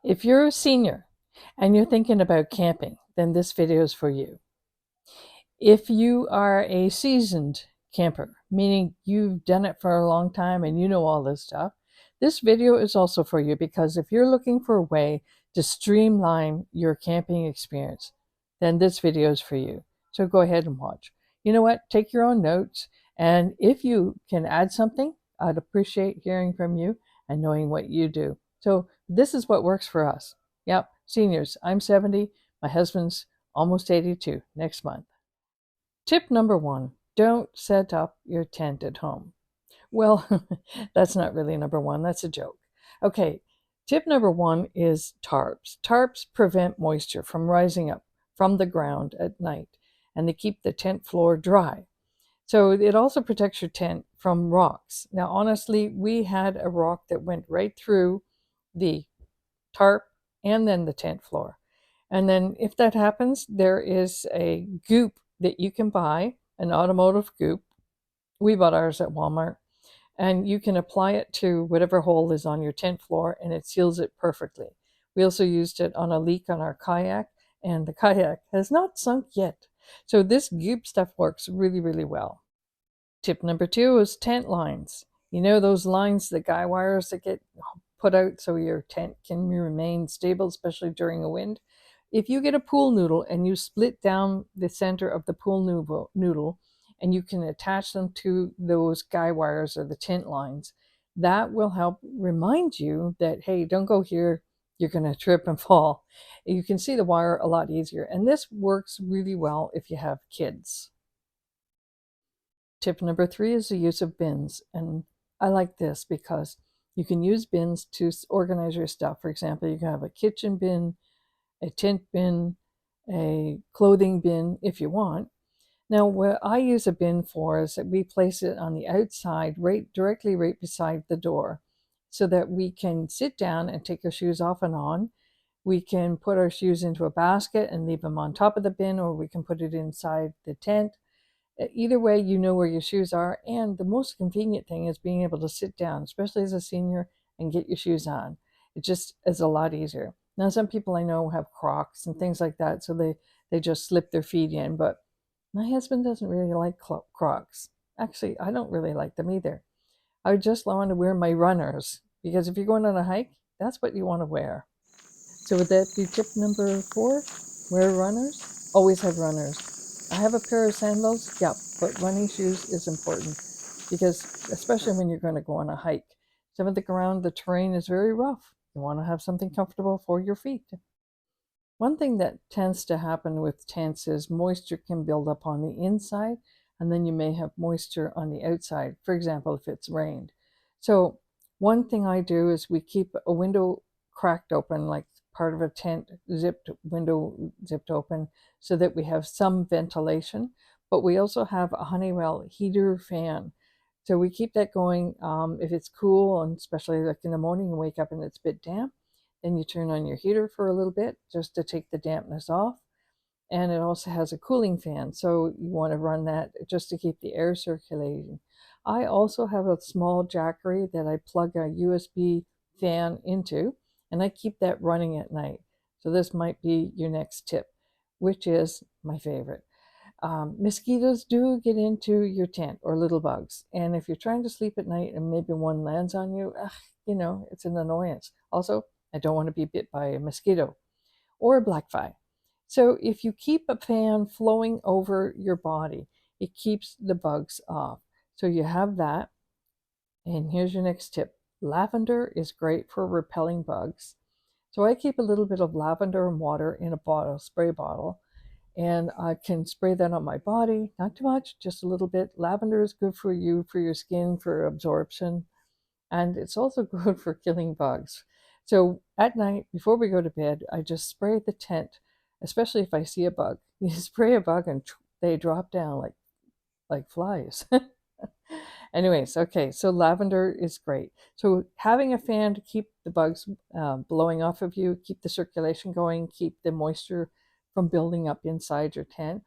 If you're a senior and you're thinking about camping, then this video is for you. If you are a seasoned camper, meaning you've done it for a long time and you know all this stuff, this video is also for you because if you're looking for a way to streamline your camping experience, then this video is for you. So go ahead and watch. You know what? Take your own notes. And if you can add something, I'd appreciate hearing from you and knowing what you do. So this is what works for us. Yep, seniors. I'm 70. My husband's almost 82 next month. Tip number one, don't set up your tent at home. Well, that's not really number one, that's a joke. Okay, tip number one is tarps. Tarps prevent moisture from rising up from the ground at night and they keep the tent floor dry. So it also protects your tent from rocks. Now, honestly, we had a rock that went right through the tarp and then the tent floor. And then if that happens, there is a goop that you can buy, an automotive goop. We bought ours at Walmart. And you can apply it to whatever hole is on your tent floor and it seals it perfectly. We also used it on a leak on our kayak and the kayak has not sunk yet. So this goop stuff works really, really well. Tip number two is tent lines. You know those lines, the guy wires that get put out so your tent can remain stable, especially during a wind? If you get a pool noodle and you split down the center of the pool noodle and you can attach them to those guy wires or the tent lines, that will help remind you that, hey, don't go here, you're going to trip and fall. You can see the wire a lot easier. And this works really well if you have kids. Tip number three is the use of bins. And I like this because you can use bins to organize your stuff. For example, you can have a kitchen bin, a tent bin, a clothing bin if you want. Now, what I use a bin for is that we place it on the outside, directly right beside the door, so that we can sit down and take our shoes off and on. We can put our shoes into a basket and leave them on top of the bin, or we can put it inside the tent. Either way, you know where your shoes are. And the most convenient thing is being able to sit down, especially as a senior, and get your shoes on. It just is a lot easier. Now, some people I know have Crocs and things like that, so they just slip their feet in. But my husband doesn't really like Crocs. Actually, I don't really like them either. I just want to wear my runners because if you're going on a hike, that's what you want to wear. So would that be tip number four? Wear runners. Always have runners. I have a pair of sandals, yep, but running shoes is important because especially when you're going to go on a hike. Some of the ground, the terrain is very rough. You want to have something comfortable for your feet. One thing that tends to happen with tents is moisture can build up on the inside and then you may have moisture on the outside, for example, if it's rained. So one thing I do is we keep a window cracked open, like part of a tent window zipped open so that we have some ventilation, but we also have a Honeywell heater fan. So we keep that going if it's cool, and especially like in the morning you wake up and it's a bit damp, then you turn on your heater for a little bit just to take the dampness off. And it also has a cooling fan, so you want to run that just to keep the air circulating. I also have a small jackery that I plug a USB fan into, and I keep that running at night. So this might be your next tip, which is my favorite. Mosquitoes do get into your tent, or little bugs. And if you're trying to sleep at night and maybe one lands on you, it's an annoyance. Also, I don't want to be bit by a mosquito or a black fly. So if you keep a fan flowing over your body, it keeps the bugs off. So you have that. And here's your next tip. Lavender is great for repelling bugs. So I keep a little bit of lavender and water in a bottle, spray bottle, and I can spray that on my body. Not too much, just a little bit. Lavender is good for you, for your skin, for absorption, and it's also good for killing bugs. So at night, before we go to bed, I just spray the tent, especially if I see a bug. You spray a bug and they drop down like flies. Anyways, okay, so lavender is great. So having a fan to keep the bugs blowing off of you, keep the circulation going, keep the moisture from building up inside your tent,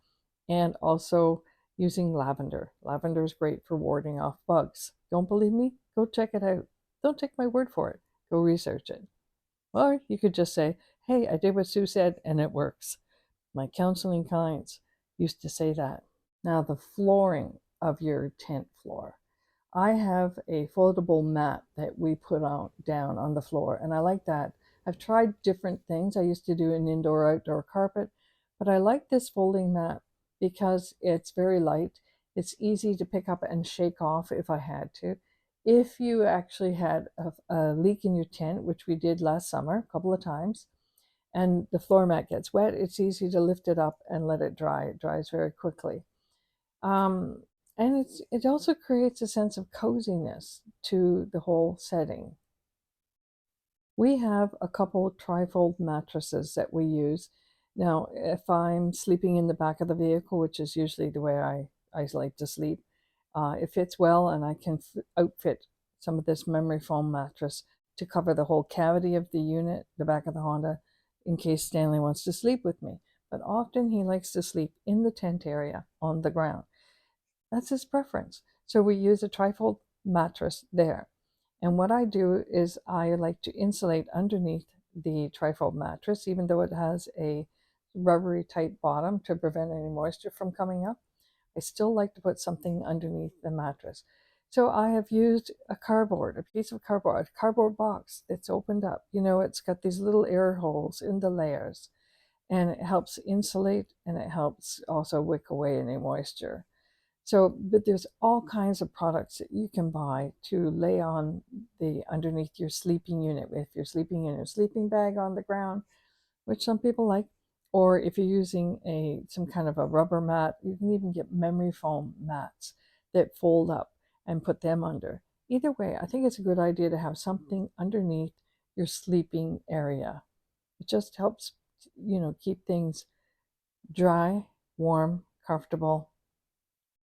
and also using lavender. Lavender is great for warding off bugs. Don't believe me? Go check it out. Don't take my word for it. Go research it. Or you could just say, hey, I did what Sue said and it works. My counseling clients used to say that. Now, the flooring of your tent floor. I have a foldable mat that we put out down on the floor, and I like that. I've tried different things. I used to do an indoor outdoor carpet, but I like this folding mat because it's very light. It's easy to pick up and shake off if I had to. If you actually had a leak in your tent, which we did last summer a couple of times, and the floor mat gets wet, it's easy to lift it up and let it dry. It dries very quickly. Um, and it also creates a sense of coziness to the whole setting. We have a couple trifold mattresses that we use. Now, if I'm sleeping in the back of the vehicle, which is usually the way I like to sleep, it fits well, and I can outfit some of this memory foam mattress to cover the whole cavity of the unit, the back of the Honda, in case Stanley wants to sleep with me. But often he likes to sleep in the tent area on the ground. That's his preference. So we use a trifold mattress there. And what I do is I like to insulate underneath the trifold mattress, even though it has a rubbery tight bottom to prevent any moisture from coming up. I still like to put something underneath the mattress. So I have used a piece of cardboard, a cardboard box that's opened up. You know, it's got these little air holes in the layers, and it helps insulate and it helps also wick away any moisture. So, but there's all kinds of products that you can buy to lay on the underneath your sleeping unit. If you're sleeping in a sleeping bag on the ground, which some people like, or if you're using some kind of a rubber mat, you can even get memory foam mats that fold up and put them under. Either way, I think it's a good idea to have something underneath your sleeping area. It just helps, keep things dry, warm, comfortable,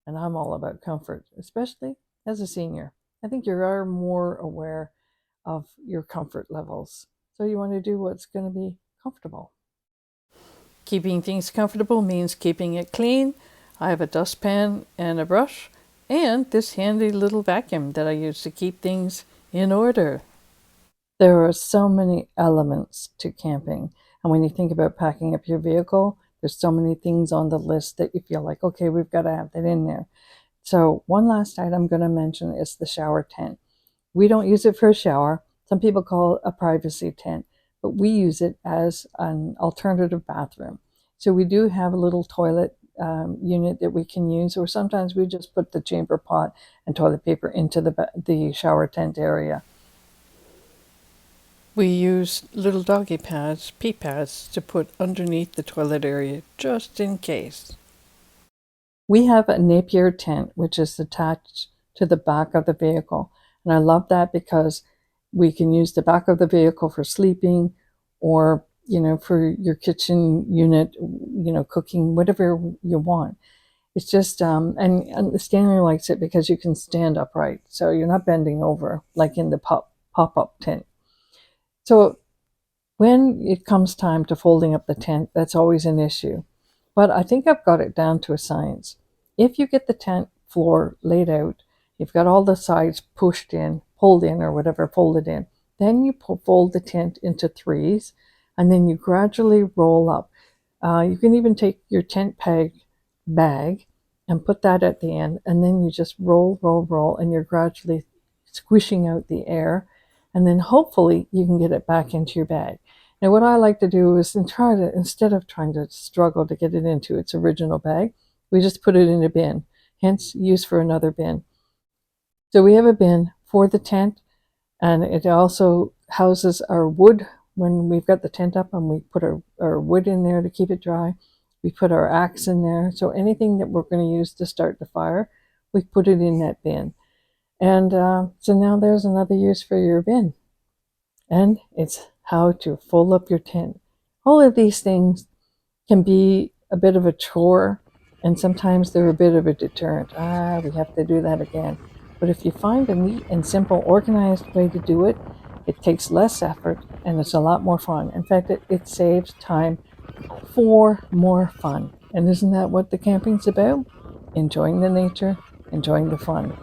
and I'm all about comfort, especially as a senior. I think you are more aware of your comfort levels. So you want to do what's going to be comfortable. Keeping things comfortable means keeping it clean. I have a dustpan and a brush and this handy little vacuum that I use to keep things in order. There are so many elements to camping. And when you think about packing up your vehicle, there's so many things on the list that you feel like, okay, we've got to have that in there. So one last item I'm going to mention is the shower tent. We don't use it for a shower. Some people call it a privacy tent, but we use it as an alternative bathroom. So we do have a little toilet unit that we can use, or sometimes we just put the chamber pot and toilet paper into the shower tent area. We use little doggy pads, pee pads, to put underneath the toilet area just in case. We have a Napier tent, which is attached to the back of the vehicle. And I love that because we can use the back of the vehicle for sleeping or, for your kitchen unit, cooking, whatever you want. It's just, and Stanley likes it because you can stand upright. So you're not bending over like in the pop-up tent. So when it comes time to folding up the tent, that's always an issue. But I think I've got it down to a science. If you get the tent floor laid out, you've got all the sides pulled in, or whatever, folded in. Then you fold the tent into threes, and then you gradually roll up. You can even take your tent peg bag and put that at the end, and then you just roll, roll, roll, and you're gradually squishing out the air, and then hopefully you can get it back into your bag. Now, what I like to do is instead of trying to struggle to get it into its original bag, we just put it in a bin, hence use for another bin. So we have a bin for the tent, and it also houses our wood. When we've got the tent up and we put our wood in there to keep it dry, we put our axe in there. So anything that we're going to use to start the fire, we put it in that bin. And so now there's another use for your bin. And it's how to fold up your tent. All of these things can be a bit of a chore, and sometimes they're a bit of a deterrent. We have to do that again. But if you find a neat and simple, organized way to do it, it takes less effort and it's a lot more fun. In fact, it saves time for more fun. And isn't that what the camping's about? Enjoying the nature, enjoying the fun.